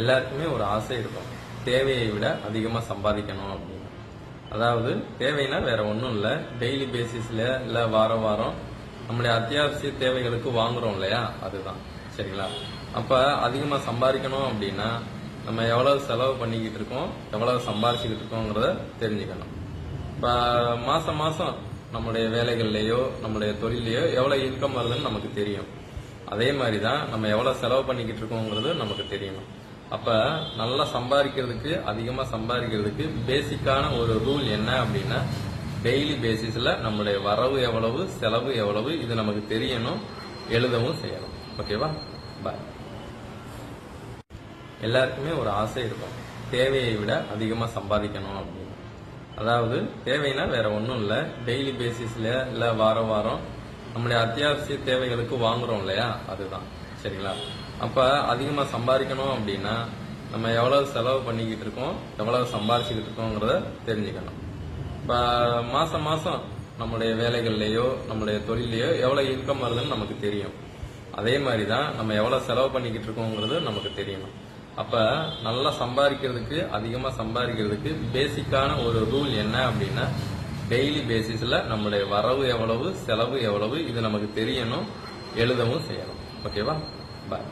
எல்லாருக்குமே ஒரு ஆசை இருக்கும், தேவையை விட அதிகமாக சம்பாதிக்கணும் அப்படின்னு. அதாவது தேவைன்னா வேற ஒன்றும் இல்லை, டெய்லி பேசிஸ்ல இல்லை வாரம் வாரம் நம்மளுடைய அத்தியாவசிய தேவைகளுக்கு வாங்குறோம் இல்லையா, அதுதான். சரிங்களா? அப்ப அதிகமாக சம்பாதிக்கணும் அப்படின்னா நம்ம எவ்வளவு செலவு பண்ணிக்கிட்டு இருக்கோம், எவ்வளவு சம்பாதிச்சுக்கிட்டு இருக்கோங்கிறத தெரிஞ்சுக்கணும். இப்போ மாசம் மாசம் நம்மளுடைய வேலைகள்லயோ நம்மளுடைய தொழிலையோ எவ்வளவு இன்கம் வருதுன்னு நமக்கு தெரியும். அதே மாதிரி தான் நம்ம எவ்வளவு செலவு பண்ணிக்கிட்டு இருக்கோங்கிறது நமக்கு தெரியணும். அப்ப நல்லா சம்பாதிக்கிறதுக்கு, அதிகமா சம்பாதிக்கிறதுக்கு பேசிக்கான ஒரு ரூல் என்ன அப்படின்னா, டெய்லி பேசிஸ்ல நம்மளுடைய வரவு எவ்வளவு, செலவு எவ்வளவு, இது நமக்கு தெரியணும், எழுதவும் செய்யணும். ஓகேவா? பாய். எல்லாருக்குமே ஒரு ஆசை இருக்கும், தேவையை விட அதிகமா சம்பாதிக்கணும் அப்படின்னு. அதாவது தேவைன்னா வேற ஒன்றும் இல்லை, டெய்லி பேசிஸ்ல இல்லை வாரம் வாரம் நம்மளுடைய அத்தியாவசிய தேவைகளுக்கு வாங்குறோம் இல்லையா, அதுதான். சரிங்களா? அப்ப அதிகமா சம்பாதிக்கணும் அப்படின்னா நம்ம எவ்வளவு செலவு பண்ணிக்கிட்டு இருக்கோம், எவ்வளவு சம்பாதிச்சுக்கிட்டு இருக்கோங்கிறத தெரிஞ்சுக்கணும். இப்ப மாசம் மாசம் நம்மளுடைய வேலைகள்லயோ நம்மளுடைய தொழிலையோ எவ்வளவு இன்கம் வருதுன்னு நமக்கு தெரியும். அதே மாதிரி தான் நம்ம எவ்வளவு செலவு பண்ணிக்கிட்டு இருக்கோங்கிறது நமக்கு தெரியணும். அப்ப நல்லா சம்பாதிக்கிறதுக்கு, அதிகமா சம்பாதிக்கிறதுக்கு பேசிக்கான ஒரு ரூல் என்ன அப்படின்னா, டெய்லி பேசிஸ்ல நம்மளுடைய வரவு எவ்வளவு, செலவு எவ்வளவு, இது நமக்கு தெரியணும், எழுதவும் செய்யணும். ஓகேவா? பாய்.